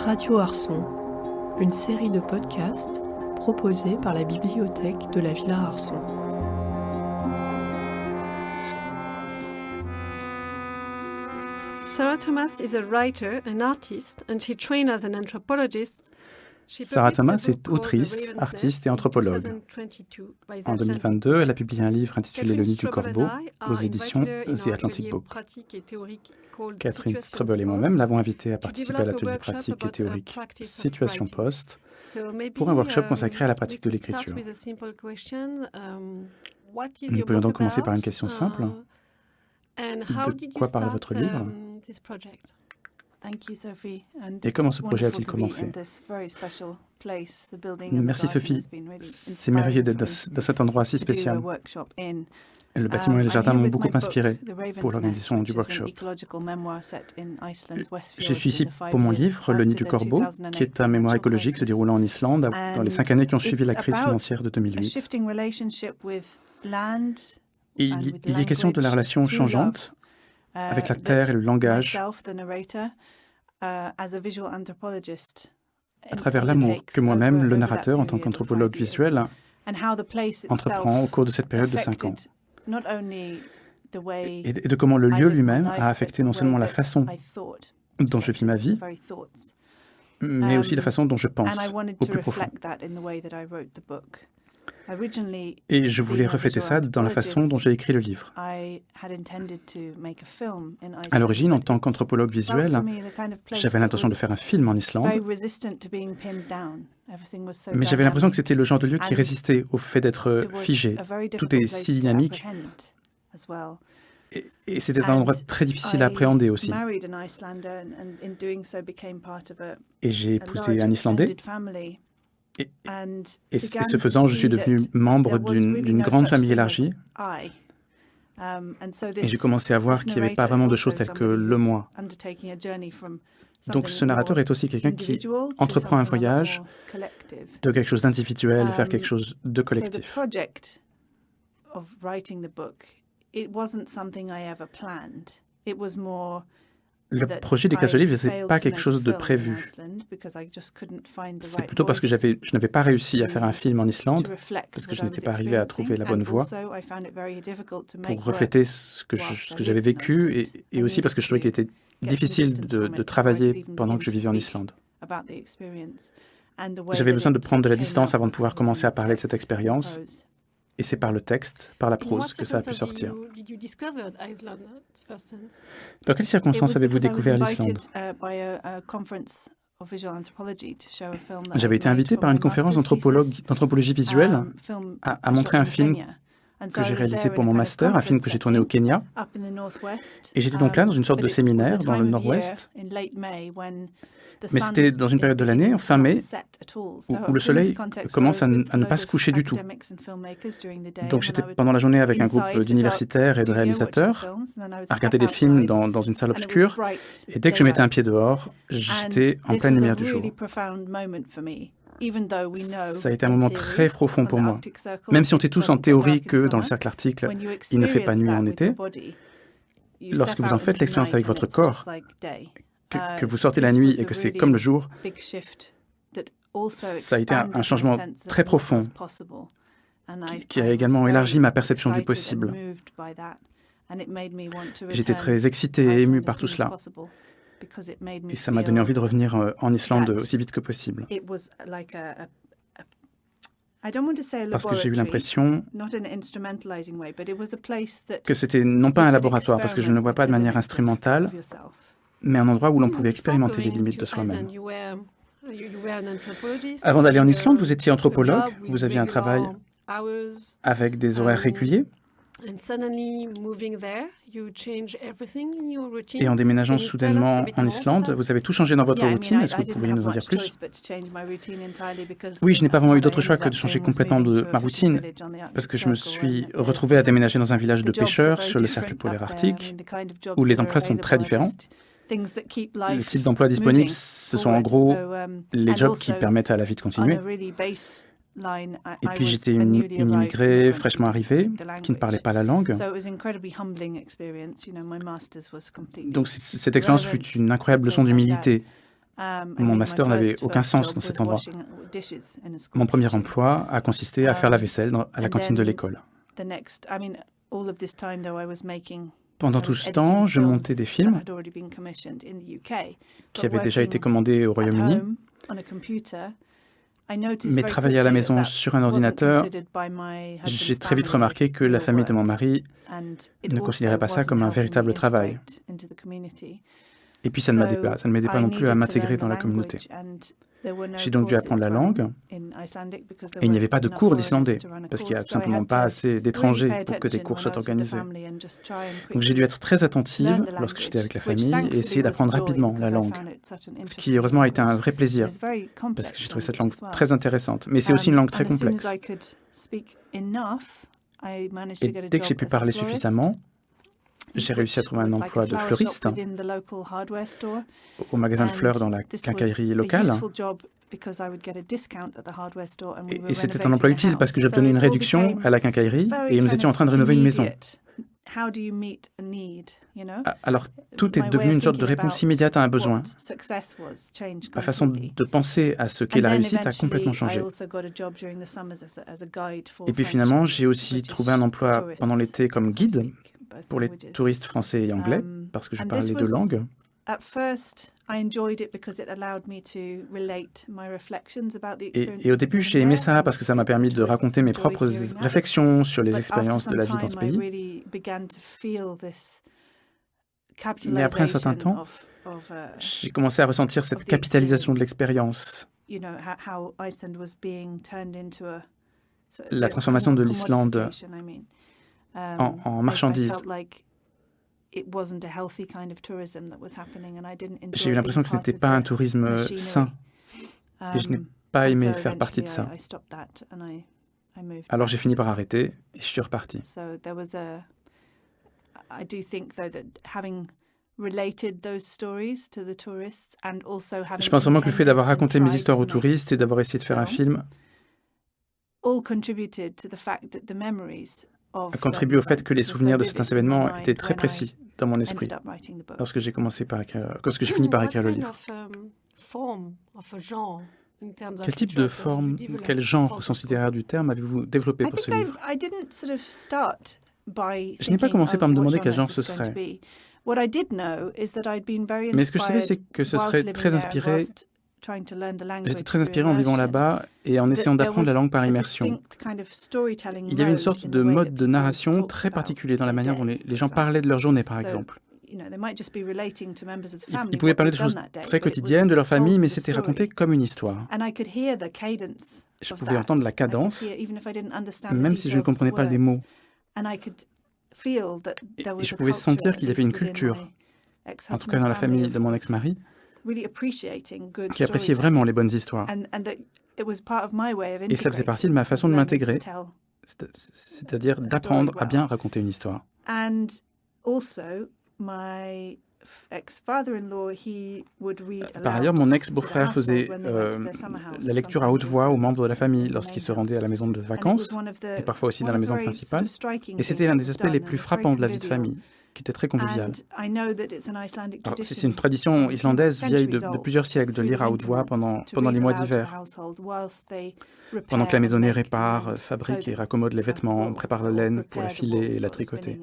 Radio Arson, une série de podcasts proposée par la bibliothèque de la Villa Arson. Sarah Thomas is a writer, an artist, and she trained as an anthropologist. Sarah Thomas est autrice, artiste et anthropologue. En 2022, elle a publié un livre intitulé Le Nid du Corbeau aux éditions The Atlantic Book. Catherine Strubble et moi-même l'avons invitée à participer à l'atelier pratique et théorique Situation Post pour un workshop consacré à la pratique de l'écriture. Nous pourrions donc commencer par une question simple. De quoi parle votre livre ? Et comment ce projet a-t-il commencé ? Merci Sophie. C'est merveilleux d'être dans cet endroit si spécial. Le bâtiment et les jardins m'ont beaucoup inspiré pour l'organisation du workshop. Je suis ici pour mon livre, Le Nid du Corbeau, qui est un mémoire écologique se déroulant en Islande dans les 5 années qui ont suivi la crise financière de 2008. Et il y est question de la relation changeante avec la terre et le langage, à travers l'amour que moi-même, le narrateur, en tant qu'anthropologue visuel, entreprend au cours de cette période de 5 ans. Et de comment le lieu lui-même a affecté non seulement la façon dont je vis ma vie, mais aussi la façon dont je pense au plus profond. Et je voulais refléter ça dans la façon dont j'ai écrit le livre. À l'origine, en tant qu'anthropologue visuel, j'avais l'intention de faire un film en Islande, mais j'avais l'impression que c'était le genre de lieu qui résistait au fait d'être figé. Tout est si dynamique. Et c'était un endroit très difficile à appréhender aussi. Et j'ai épousé un Islandais. Et ce faisant, je suis devenu membre d'une grande famille élargie. Et j'ai commencé à voir qu'il n'y avait pas vraiment de choses telles que le moi. Donc ce narrateur est aussi quelqu'un qui entreprend un voyage de quelque chose d'individuel vers quelque chose de collectif. Le projet des cases de livres n'était pas quelque chose de prévu. C'est plutôt parce que je n'avais pas réussi à faire un film en Islande, parce que je n'étais pas arrivé à trouver la bonne voie pour refléter ce que j'avais vécu, et aussi parce que je trouvais qu'il était difficile de travailler pendant que je vivais en Islande. J'avais besoin de prendre de la distance avant de pouvoir commencer à parler de cette expérience. Et c'est par le texte, par la prose, que ça a pu sortir. Dans quelles circonstances avez-vous découvert l'Islande ? J'avais été invité par une conférence d'anthropologie visuelle à montrer un film que j'ai réalisé pour mon master, un film que j'ai tourné au Kenya. Et j'étais donc là dans une sorte de séminaire dans le nord-ouest. Mais c'était dans une période de l'année, en fin mai, où le soleil commence à ne pas se coucher du tout. Donc j'étais pendant la journée avec un groupe d'universitaires et de réalisateurs à regarder des films dans une salle obscure. Et dès que je mettais un pied dehors, j'étais en pleine lumière du jour. Ça a été un moment très profond pour moi. Même si on était tous en théorie que dans le cercle arctique, il ne fait pas nuit en été, lorsque vous en faites l'expérience avec votre corps, que vous sortez la nuit et que c'est comme le jour, ça a été un changement très profond qui a également élargi ma perception du possible. J'étais très excitée et émue par tout cela. Et ça m'a donné envie de revenir en Islande aussi vite que possible. Parce que j'ai eu l'impression que c'était non pas un laboratoire, parce que je ne le vois pas de manière instrumentale, mais un endroit où l'on pouvait expérimenter les limites de soi-même. Avant d'aller en Islande, vous étiez anthropologue, vous aviez un travail avec des horaires réguliers. Et en déménageant soudainement en Islande, vous avez tout changé dans votre routine. Est-ce que vous pourriez nous en dire plus ? Oui, je n'ai pas vraiment eu d'autre choix que de changer complètement de ma routine, parce que je me suis retrouvé à déménager dans un village de pêcheurs sur le cercle polaire arctique, où les emplois sont très différents. Le type d'emploi disponible, ce sont en gros les jobs qui permettent à la vie de continuer. Et puis j'étais une immigrée fraîchement arrivée, qui ne parlait pas la langue. Donc cette expérience fut une incroyable leçon d'humilité. Mon master n'avait aucun sens dans cet endroit. Mon premier emploi a consisté à faire la vaisselle à la cantine de l'école. Pendant tout ce temps, je montais des films qui avaient déjà été commandés au Royaume-Uni, mais travailler à la maison sur un ordinateur, j'ai très vite remarqué que la famille de mon mari ne considérait pas ça comme un véritable travail. Et puis ça ne m'aidait pas non plus à m'intégrer dans la communauté. J'ai donc dû apprendre la langue, et il n'y avait pas de cours d'islandais, parce qu'il n'y a tout simplement pas assez d'étrangers pour que des cours soient organisés. Donc j'ai dû être très attentive lorsque j'étais avec la famille et essayer d'apprendre rapidement la langue, ce qui heureusement a été un vrai plaisir, parce que j'ai trouvé cette langue très intéressante, mais c'est aussi une langue très complexe. Et dès que j'ai pu parler suffisamment, j'ai réussi à trouver un emploi de fleuriste au magasin de fleurs dans la quincaillerie locale. Et c'était un emploi utile parce que j'obtenais une réduction à la quincaillerie et nous étions en train de rénover une maison. Alors, tout est devenu une sorte de réponse immédiate à un besoin. Ma façon de penser à ce qu'est la réussite a complètement changé. Et puis finalement, j'ai aussi trouvé un emploi pendant l'été comme guide pour les touristes français et anglais, parce que je parle les deux langues. Et au début, j'ai aimé ça parce que ça m'a permis de raconter mes propres réflexions sur les expériences de la vie dans ce pays. Mais après un certain temps, j'ai commencé à ressentir cette capitalisation de l'expérience. La transformation de l'Islande en marchandises. J'ai eu l'impression que ce n'était pas un tourisme sain et je n'ai pas aimé faire partie de ça. Alors j'ai fini par arrêter et je suis reparti. Je pense vraiment que le fait d'avoir raconté mes histoires aux touristes et d'avoir essayé de faire un film a contribué au fait que les souvenirs de certains événements étaient très précis dans mon esprit lorsque j'ai fini par écrire le livre. Quel type de forme, quel genre au sens littéraire du terme avez-vous développé pour ce livre? Je n'ai pas commencé par me demander quel genre ce serait. Mais ce que je savais, c'est que ce serait très inspiré. J'étais très inspiré en vivant là-bas et en essayant d'apprendre la langue par immersion. Il y avait une sorte de mode de narration très particulier dans la manière dont les gens parlaient de leur journée, par exemple. Ils pouvaient parler de choses très quotidiennes de leur famille, mais c'était raconté comme une histoire. Je pouvais entendre la cadence, même si je ne comprenais pas les mots. Et je pouvais sentir qu'il y avait une culture, en tout cas dans la famille de mon ex-mari, qui appréciait vraiment les bonnes histoires. Et cela faisait partie de ma façon de m'intégrer, c'est-à-dire d'apprendre à bien raconter une histoire. Par ailleurs, mon ex-beau-frère faisait la lecture à haute voix aux membres de la famille lorsqu'ils se rendaient à la maison de vacances, et parfois aussi dans la maison principale. Et c'était l'un des aspects les plus frappants de la vie de famille, qui était très convivial. C'est une tradition islandaise vieille de plusieurs siècles de lire à haute voix pendant les mois d'hiver. Pendant que la maisonnée répare, fabrique et raccommode les vêtements, prépare la laine pour la filer et la tricoter.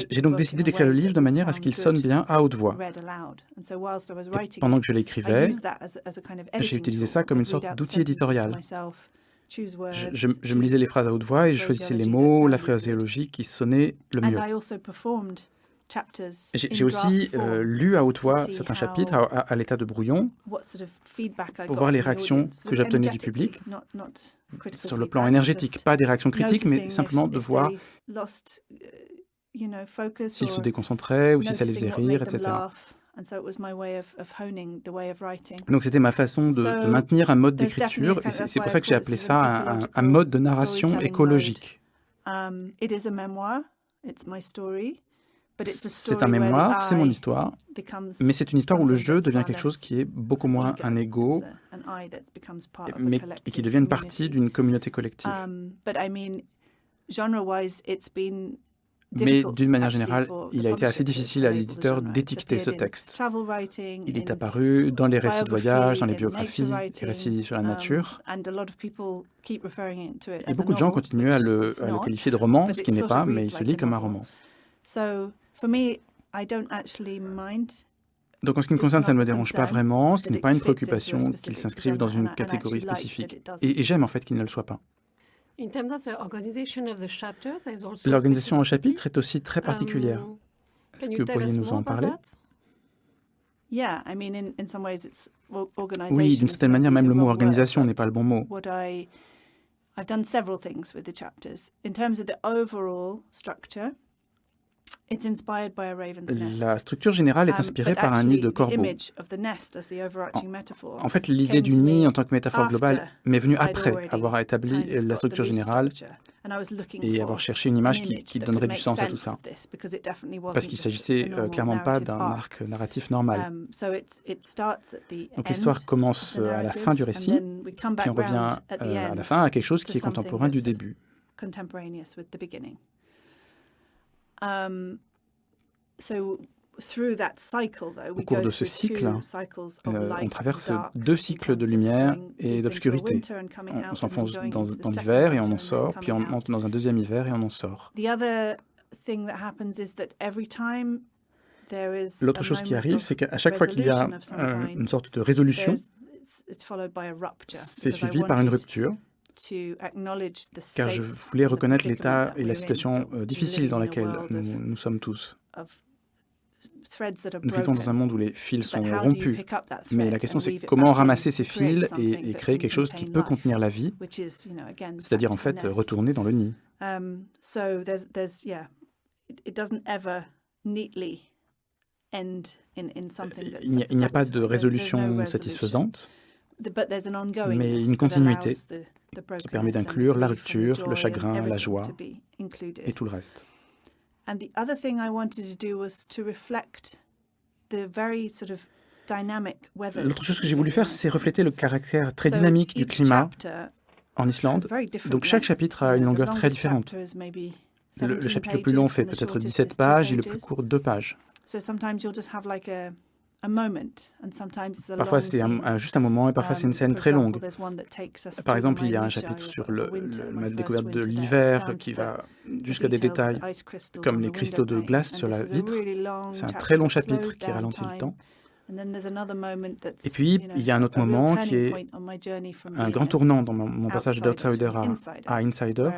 J'ai donc décidé d'écrire le livre de manière à ce qu'il sonne bien à haute voix. Et pendant que je l'écrivais, j'ai utilisé ça comme une sorte d'outil éditorial. Je me lisais les phrases à haute voix et je choisissais les mots, la phraséologie qui sonnait le mieux. J'ai aussi lu à haute voix certains chapitres à l'état de brouillon pour voir les réactions que j'obtenais du public sur le plan énergétique. Pas des réactions critiques, mais simplement de voir s'ils se déconcentraient ou si ça les faisait rire, etc. Donc c'était ma façon de maintenir un mode d'écriture et c'est pour ça que j'ai appelé ça un mode de narration écologique. C'est un mémoire, c'est mon histoire, mais c'est une histoire où le jeu devient quelque chose qui est beaucoup moins un ego, mais qui devient une partie d'une communauté collective. Mais d'une manière générale, il a été assez difficile à l'éditeur d'étiqueter ce texte. Il est apparu dans les récits de voyage, dans les biographies, les récits sur la nature. Et beaucoup de gens continuent à le qualifier de roman, ce qui n'est pas, mais il se lit comme un roman. Donc en ce qui me concerne, ça ne me dérange pas vraiment, ce n'est pas une préoccupation qu'il s'inscrive dans une catégorie spécifique. Et j'aime en fait qu'il ne le soit pas. L'organisation en chapitres est aussi très particulière. Est-ce que vous pourriez nous en parler? Oui, d'une certaine manière, même le mot organisation n'est pas le bon mot. La structure générale est inspirée par un nid de corbeau. En fait, l'idée du nid en tant que métaphore globale m'est venue après avoir établi la structure générale et avoir cherché une image qui donnerait du sens à tout ça. Parce qu'il ne s'agissait clairement pas d'un arc narratif normal. Donc l'histoire commence à la fin du récit, puis on revient à la fin à quelque chose qui est contemporain du début. Au cours de ce cycle, on traverse 2 cycles de lumière et d'obscurité. On s'enfonce dans l'hiver et on en sort, puis on entre dans un deuxième hiver et on en sort. L'autre chose qui arrive, c'est qu'à chaque fois qu'il y a une sorte de résolution, c'est suivi par une rupture, car je voulais reconnaître l'état et la situation difficile dans laquelle nous sommes tous. Nous vivons dans un monde où les fils sont rompus, mais la question c'est comment ramasser ces fils et créer quelque chose qui peut contenir la vie, c'est-à-dire en fait retourner dans le nid. Il n'y a pas de résolution satisfaisante, mais une continuité qui permet d'inclure la rupture, le chagrin, la joie et tout le reste. L'autre chose que j'ai voulu faire, c'est refléter le caractère très dynamique du climat en Islande. Donc chaque chapitre a une longueur très différente. Le chapitre le plus long fait peut-être 17 pages et le plus court 2 pages. Parfois, c'est juste un moment et parfois, c'est une scène très longue. Par exemple, il y a un chapitre sur la découverte de l'hiver qui va jusqu'à des détails comme les cristaux de glace sur la vitre. C'est un très long chapitre qui ralentit le temps. Et puis, il y a un autre moment qui est un grand tournant dans mon passage d'outsider à insider.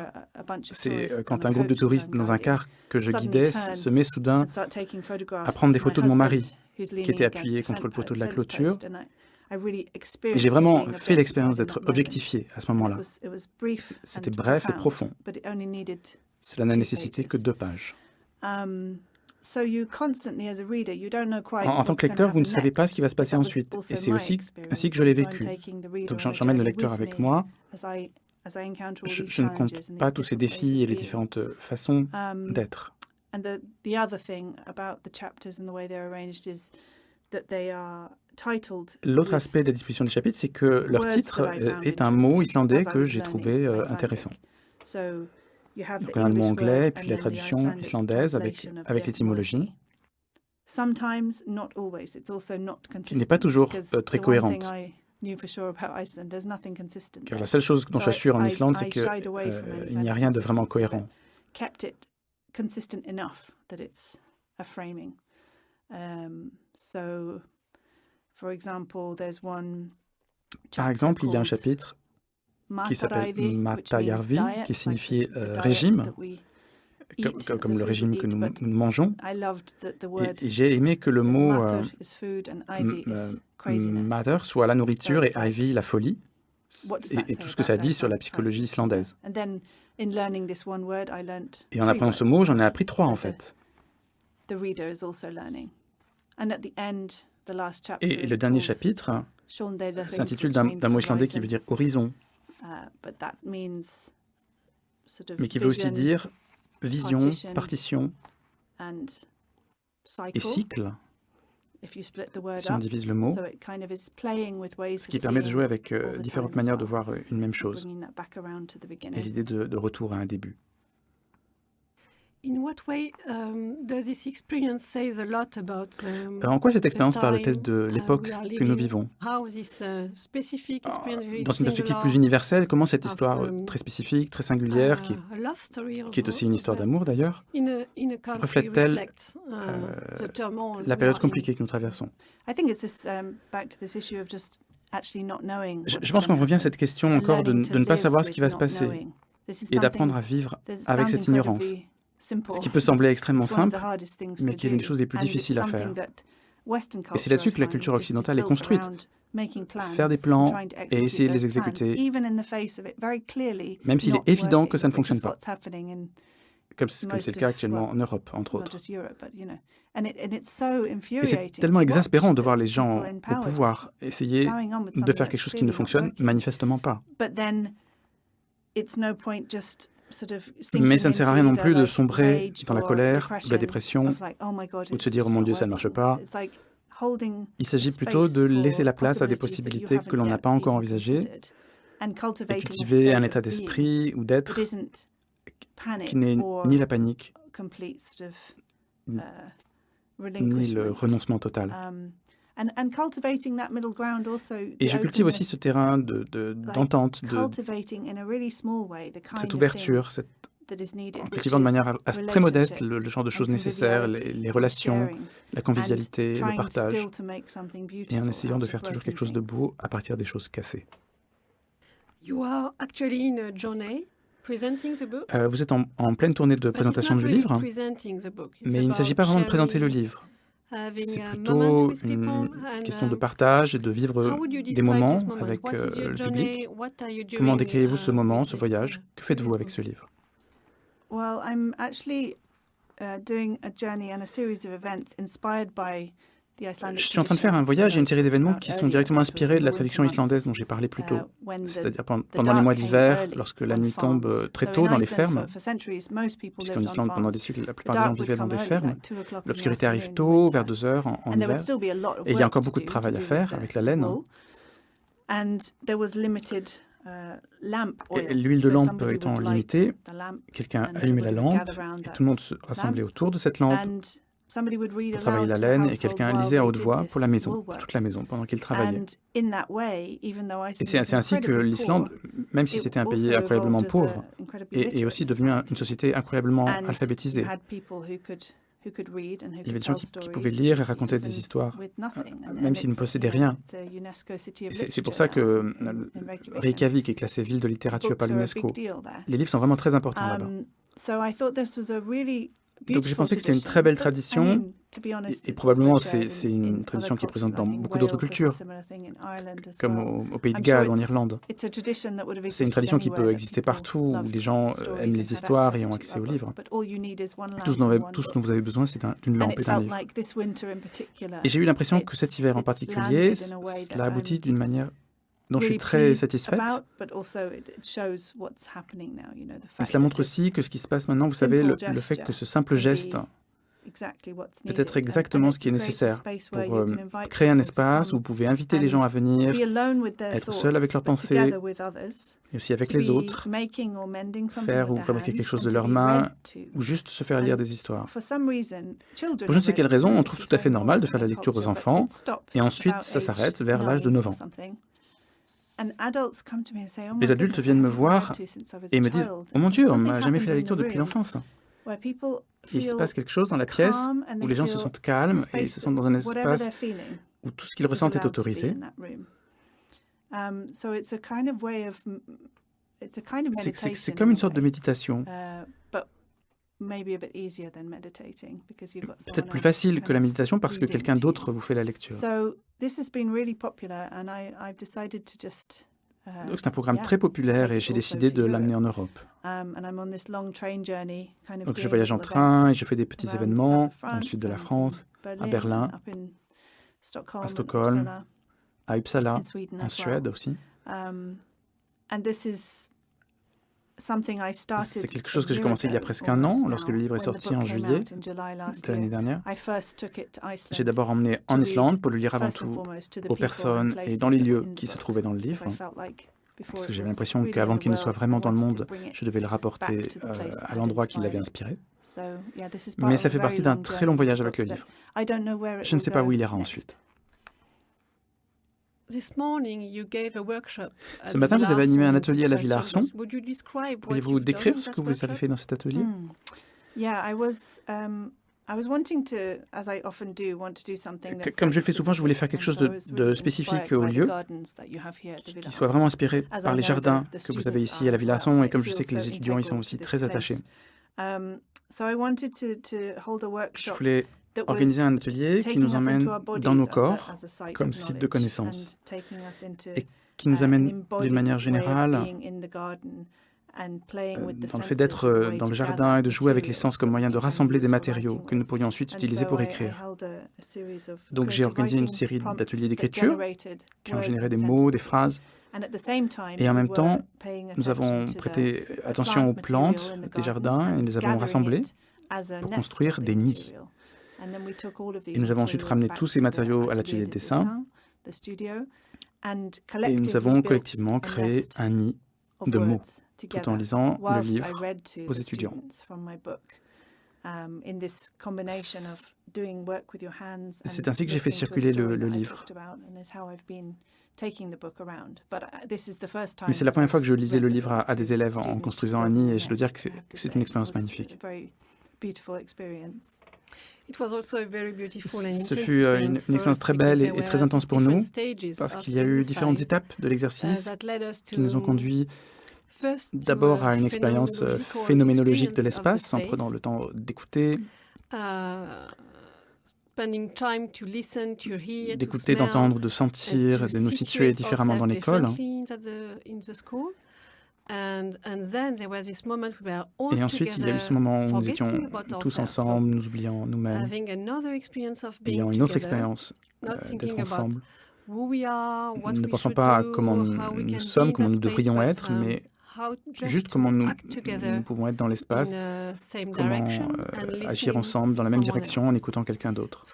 C'est quand un groupe de touristes dans un car que je guidais se met soudain à prendre des photos de mon mari, qui était appuyé contre le poteau de la clôture. Et j'ai vraiment fait l'expérience d'être objectifié à ce moment-là. C'était bref et profond. Cela n'a nécessité que 2 pages. En tant que lecteur, vous ne savez pas ce qui va se passer ensuite. Et c'est aussi ainsi que je l'ai vécu. Donc j'emmène le lecteur avec moi. Je ne compte pas tous ces défis et les différentes façons d'être. L'autre aspect de la disposition des chapitres, c'est que leur titre est un mot islandais que j'ai trouvé intéressant. Donc on a le mot anglais et puis la traduction islandaise avec l'étymologie, qui n'est pas toujours très cohérente. Car la seule chose dont je suis sûr en Islande, c'est qu'il n'y a rien de vraiment cohérent. Par exemple, il y a un chapitre qui s'appelle Matajarvi, qui signifie régime, comme le régime que nous mangeons. Et j'ai aimé que le mot Matter soit la nourriture et Ivy la folie, et tout ce que ça dit sur la psychologie islandaise. Et en apprenant ce mot, j'en ai appris 3 en fait. Et le dernier chapitre s'intitule d'un mot islandais qui veut dire horizon, mais qui veut aussi dire vision, partition et cycle, si on divise le mot, ce qui permet de jouer avec différentes manières de voir une même chose, et l'idée de retour à un début. En quoi cette expérience parle-t-elle de l'époque que nous vivons? Dans une perspective plus universelle, comment cette histoire très spécifique, très singulière, qui est aussi une histoire d'amour d'ailleurs, reflète-t-elle la période compliquée que nous traversons? Je pense qu'on revient à cette question encore de ne pas savoir ce qui va se passer et d'apprendre à vivre avec cette ignorance. Ce qui peut sembler extrêmement simple, mais qui est l'une des choses les plus difficiles à faire. Et c'est là-dessus que la culture occidentale est construite. Faire des plans et essayer de les exécuter, même s'il est évident que ça ne fonctionne pas. Comme c'est le cas actuellement en Europe, entre autres. Et c'est tellement exaspérant de voir les gens au pouvoir essayer de faire quelque chose qui ne fonctionne manifestement pas. Mais ça ne sert à rien non plus de sombrer dans la colère ou la dépression ou de se dire « Oh mon Dieu, ça ne marche pas ». Il s'agit plutôt de laisser la place à des possibilités que l'on n'a pas encore envisagées et cultiver un état d'esprit ou d'être qui n'est ni la panique, ni le renoncement total. Et je cultive aussi ce terrain d'entente, cette ouverture, en cultivant de manière très modeste le genre de choses nécessaires, les relations, la convivialité, le partage, et en essayant de faire toujours quelque chose de beau à partir des choses cassées. Vous êtes en pleine tournée de présentation du livre, mais il ne s'agit pas vraiment de présenter le livre. C'est plutôt une question de partage et de vivre des moments avec le public. Comment décrivez-vous ce moment, ce voyage? Que faites-vous avec ce livre? Je suis en train de faire un voyage et une série d'événements qui sont directement inspirés de la tradition islandaise dont j'ai parlé plus tôt. C'est-à-dire pendant les mois d'hiver, lorsque la nuit tombe très tôt dans les fermes, puisqu'en Islande, pendant des siècles, la plupart des gens vivaient dans des fermes. L'obscurité arrive tôt, vers 2 heures en hiver, et il y a encore beaucoup de travail à faire avec la laine. Et l'huile de lampe étant limitée, quelqu'un allumait la lampe et tout le monde se rassemblait autour de cette lampe pour travailler la laine, et quelqu'un lisait à haute voix pour la maison, pour toute la maison, pendant qu'il travaillait. Et c'est ainsi que l'Islande, même si c'était un pays incroyablement pauvre, est aussi devenu une société incroyablement alphabétisée. Il y avait des gens qui pouvaient lire et raconter des histoires, même s'ils ne possédaient rien. C'est pour ça que Reykjavik est classée ville de littérature par l'UNESCO. Les livres sont vraiment très importants là-bas. Donc j'ai pensé que c'était une très belle tradition, et probablement c'est une tradition qui est présente dans beaucoup d'autres cultures, comme au Pays de Galles, en Irlande. C'est une tradition qui peut exister partout, où les gens aiment les histoires et ont accès aux livres. Tout ce dont vous avez besoin, c'est d'une lampe et d'un livre. Et j'ai eu l'impression que cet hiver en particulier, cela aboutit d'une manière dont je suis très satisfaite. Et cela montre aussi que ce qui se passe maintenant, vous savez, le fait que ce simple geste peut être exactement ce qui est nécessaire pour créer un espace où vous pouvez inviter les gens à venir, être seul avec leurs pensées, et aussi avec les autres, faire ou fabriquer quelque chose de leurs mains, ou juste se faire lire des histoires. Pour je ne sais quelle raison, on trouve tout à fait normal de faire la lecture aux enfants, et ensuite ça s'arrête vers l'âge de 9 ans. Les adultes viennent me voir et me disent « Oh mon Dieu, on ne m'a jamais fait la lecture depuis l'enfance ». Il se passe quelque chose dans la pièce où les gens se sentent calmes et se sentent dans un espace où tout ce qu'ils ressentent est autorisé. C'est comme une sorte de méditation. Peut-être plus facile que la méditation parce que quelqu'un d'autre vous fait la lecture. Donc c'est un programme très populaire et j'ai décidé de l'amener en Europe. Donc je voyage en train et je fais des petits événements dans le sud de la France, à Berlin, à Stockholm, à Uppsala, en Suède aussi. C'est quelque chose que j'ai commencé il y a presque 1 an, lorsque le livre est sorti en juillet de l'année dernière. J'ai d'abord emmené en Islande pour le lire avant tout aux personnes et dans les lieux qui se trouvaient dans le livre, parce que j'avais l'impression qu'avant qu'il ne soit vraiment dans le monde, je devais le rapporter à l'endroit qui l'avait inspiré. Mais cela fait partie d'un très long voyage avec le livre. Je ne sais pas où il ira ensuite. Ce matin, vous avez animé un atelier à la Villa Arson. Pourriez-vous décrire ce que vous avez fait dans cet atelier? Comme je le fais souvent, je voulais faire quelque chose de spécifique au lieu, qui soit vraiment inspiré par les jardins que vous avez ici à la Villa Arson, et comme je sais que les étudiants y sont aussi très attachés. Je voulais organiser un atelier qui nous emmène dans nos corps comme site de connaissance et qui nous amène d'une manière générale dans le fait d'être dans le jardin et de jouer avec les sens comme moyen de rassembler des matériaux que nous pourrions ensuite utiliser pour écrire. Donc j'ai organisé une série d'ateliers d'écriture qui ont généré des mots, des phrases. Et en même temps, nous avons prêté attention aux plantes des jardins et les avons rassemblées pour construire des nids. Et nous avons ensuite ramené tous ces matériaux à l'atelier de dessin et nous avons collectivement créé un nid de mots tout en lisant le livre aux étudiants. C'est ainsi que j'ai fait circuler le livre. Mais c'est la première fois que je lisais le livre à des élèves en construisant un nid et je dois dire que c'est une expérience magnifique. Ce fut une expérience très belle et très intense pour nous parce qu'il y a eu différentes étapes de l'exercice qui nous ont conduits d'abord à une expérience phénoménologique de l'espace en prenant le temps d'écouter, d'entendre, de sentir, de nous situer différemment dans l'école. Et ensuite, il y a eu ce moment où nous étions tous ensemble, nous oubliant nous-mêmes, ayant une autre expérience d'être ensemble. Ne pensons pas à comment nous sommes, comment nous devrions être, mais juste comment nous pouvons être dans l'espace, comment agir ensemble dans la même direction en écoutant quelqu'un d'autre.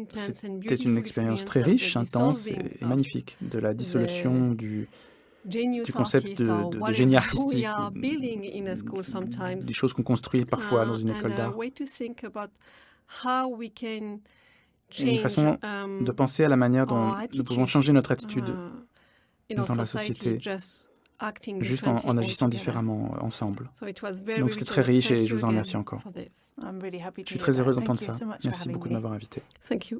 C'était une expérience très riche, intense et magnifique, de la dissolution du concept de génie artistique, des choses qu'on construit parfois dans une école d'art. Et une façon de penser à la manière dont nous pouvons changer notre attitude dans la société, juste en agissant différemment ensemble. Donc c'était très riche et je vous en remercie encore. Je suis très heureuse d'entendre ça. Merci beaucoup de m'avoir invité. Thank you.